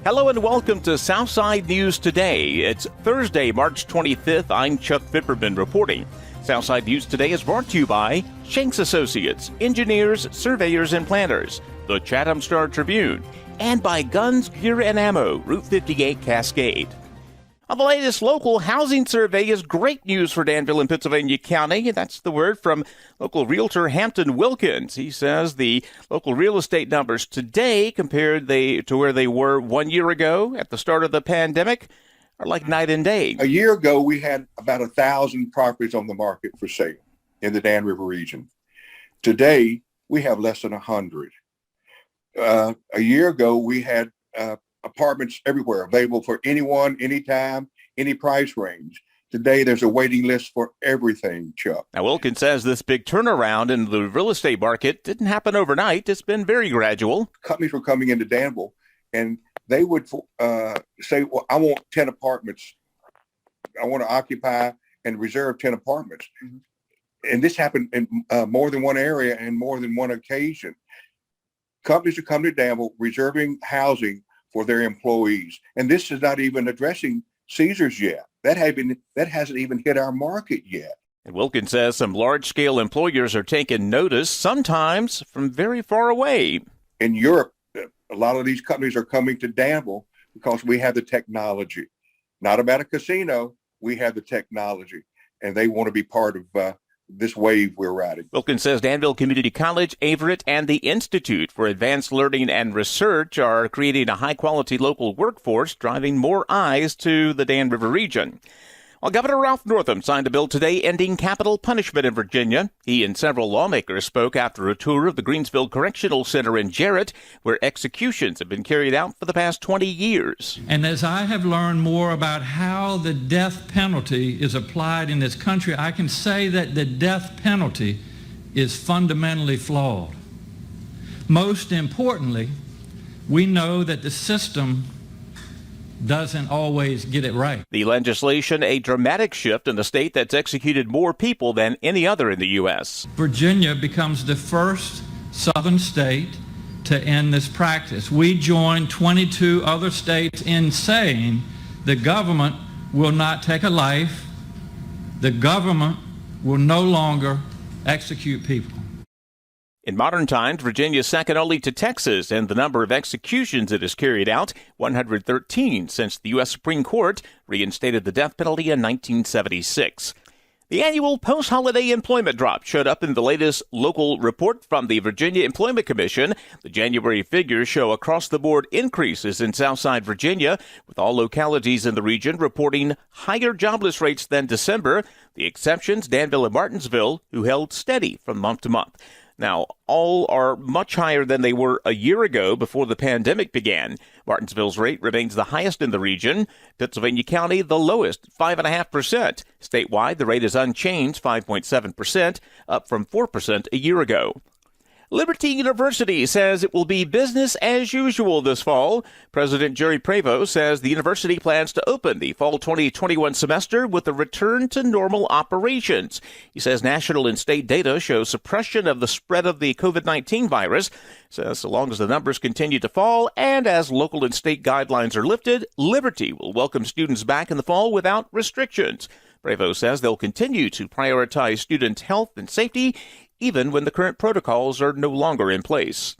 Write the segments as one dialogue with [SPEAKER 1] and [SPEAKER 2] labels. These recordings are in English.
[SPEAKER 1] Hello and welcome to Southside News Today. It's Thursday, March 25th. I'm Chuck Fipperman reporting. Southside News Today is brought to you by Shanks Associates, engineers, surveyors, and planners, the Chatham Star Tribune, and by Guns, Gear, and Ammo, Route 58 Cascade. Well, the latest local housing survey is great news for Danville and Pittsylvania County. That's the word from local realtor Hampton Wilkins. He says the local real estate numbers today compared to where they were 1 year ago at the start of the pandemic are like night and day.
[SPEAKER 2] A year ago, we had about 1,000 properties on the market for sale in the Dan River region. Today, we have less than 100. A year ago, we had apartments everywhere available for anyone, anytime, any price range. Today, there's a waiting list for everything, Chuck.
[SPEAKER 1] Now, Wilkins says this big turnaround in the real estate market didn't happen overnight. It's been very gradual.
[SPEAKER 2] Companies were coming into Danville, and they would say, well, I want 10 apartments. I want to occupy and reserve 10 apartments. Mm-hmm. And this happened in more than one area and more than one occasion. Companies are coming to Danville reserving housing for their employees. And this is not even addressing Caesars yet. That hasn't even hit our market yet.
[SPEAKER 1] And Wilkins says some large-scale employers are taking notice, sometimes from very far away.
[SPEAKER 2] In Europe, a lot of these companies are coming to Danville because we have the technology. Not about a casino, we have the technology. And they want to be part of this wave we're riding.
[SPEAKER 1] Wilkins says Danville Community College, Averett, and the Institute for Advanced Learning and Research are creating a high-quality local workforce, driving more eyes to the Dan River region. Well, Governor Ralph Northam signed a bill today ending capital punishment in Virginia. He and several lawmakers spoke after a tour of the Greensville Correctional Center in Jarrett, where executions have been carried out for the past 20 years.
[SPEAKER 3] And as I have learned more about how the death penalty is applied in this country, I can say that the death penalty is fundamentally flawed. Most importantly, we know that the system doesn't always get it right.
[SPEAKER 1] The legislation, a dramatic shift in the state that's executed more people than any other in the U.S.
[SPEAKER 3] Virginia becomes the first southern state to end this practice. We join 22 other states in saying the government will not take a life. The government will no longer execute people.
[SPEAKER 1] In modern times, Virginia is second only to Texas in the number of executions it has carried out, 113 since the U.S. Supreme Court reinstated the death penalty in 1976. The annual post-holiday employment drop showed up in the latest local report from the Virginia Employment Commission. The January figures show across-the-board increases in Southside Virginia, with all localities in the region reporting higher jobless rates than December. The exceptions, Danville and Martinsville, who held steady from month to month. Now, all are much higher than they were a year ago before the pandemic began. Martinsville's rate remains the highest in the region. Pittsylvania County, the lowest, 5.5%. Statewide, the rate is unchanged, 5.7%, up from 4% a year ago. Liberty University says it will be business as usual this fall. President Jerry Prevost says the university plans to open the fall 2021 semester with a return to normal operations. He says national and state data show suppression of the spread of the COVID-19 virus. Says so long as the numbers continue to fall and as local and state guidelines are lifted, Liberty will welcome students back in the fall without restrictions. Prevost says they'll continue to prioritize student health and safety even when the current protocols are no longer in place.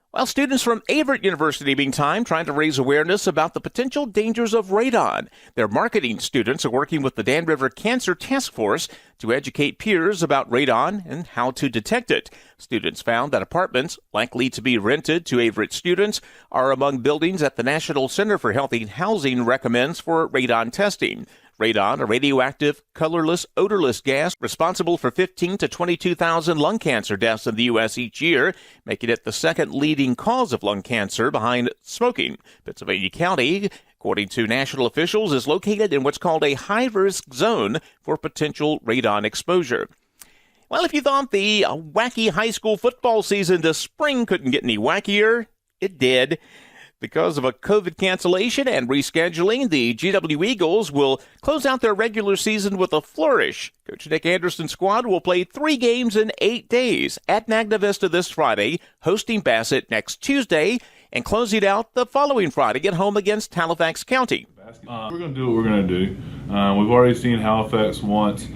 [SPEAKER 1] While students from Averett University, meantime, trying to raise awareness about the potential dangers of radon. Their marketing students are working with the Dan River Cancer Task Force to educate peers about radon and how to detect it. Students found that apartments likely to be rented to Averett students are among buildings that the National Center for Healthy Housing recommends for radon testing. Radon, a radioactive, colorless, odorless gas responsible for 15 to 22,000 lung cancer deaths in the U.S. each year, making it the second leading cause of lung cancer behind smoking. Pittsylvania County, according to national officials, is located in what's called a high-risk zone for potential radon exposure. Well, if you thought the wacky high school football season this spring couldn't get any wackier, it did. Because of a COVID cancellation and rescheduling, the GW Eagles will close out their regular season with a flourish. Coach Nick Anderson's squad will play 3 games in 8 days at Magna Vista this Friday, hosting Bassett next Tuesday, and closing out the following Friday at home against Halifax County.
[SPEAKER 4] We're going to do what we're going to do. We've already seen Halifax once.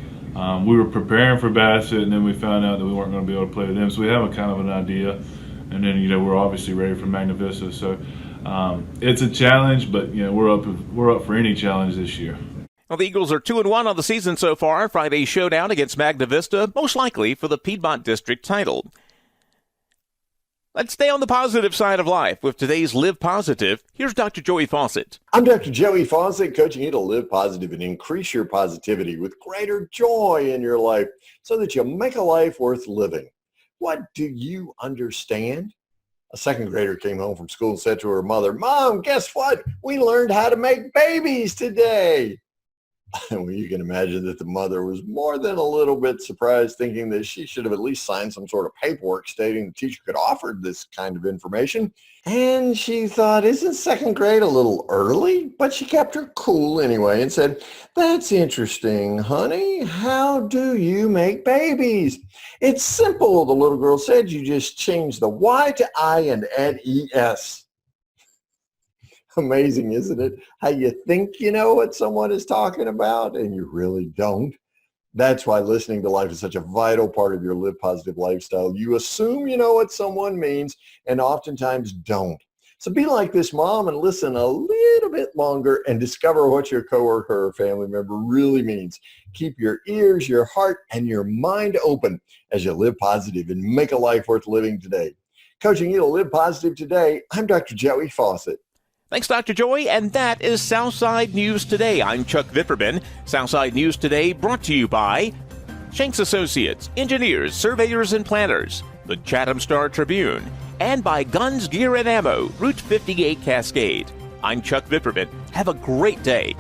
[SPEAKER 4] We were preparing for Bassett, and then we found out that we weren't going to be able to play with them. So we have a kind of an idea, and then we're obviously ready for Magna Vista. So it's a challenge, but we're up for any challenge this year.
[SPEAKER 1] Well, the Eagles are 2-1 on the season so far. Friday's showdown against Magna Vista, most likely for the Piedmont District title. Let's stay on the positive side of life with today's Live Positive. Here's Dr. Joey Fawcett.
[SPEAKER 5] I'm Dr. Joey Fawcett, coaching you to live positive and increase your positivity with greater joy in your life so that you make a life worth living. What do you understand? A second grader came home from school and said to her mother, "Mom, guess what? We learned how to make babies today." Well, you can imagine that the mother was more than a little bit surprised, thinking that she should have at least signed some sort of paperwork stating the teacher could offer this kind of information. And she thought, isn't second grade a little early? But she kept her cool anyway and said, "That's interesting, honey. How do you make babies?" "It's simple," the little girl said. "You just change the Y to I and add ES. Amazing, isn't it? How you think you know what someone is talking about and you really don't. That's why listening to life is such a vital part of your Live Positive lifestyle. You assume you know what someone means and oftentimes don't. So be like this mom and listen a little bit longer and discover what your coworker or family member really means. Keep your ears, your heart, and your mind open as you live positive and make a life worth living today. Coaching you to live positive today, I'm Dr. Joey Fawcett.
[SPEAKER 1] Thanks, Dr. Joy, and that is Southside News Today. I'm Chuck Vipperman. Southside News Today brought to you by Shanks Associates, engineers, surveyors, and planners, the Chatham Star Tribune, and by Guns, Gear, and Ammo, Route 58 Cascade. I'm Chuck Vipperman. Have a great day.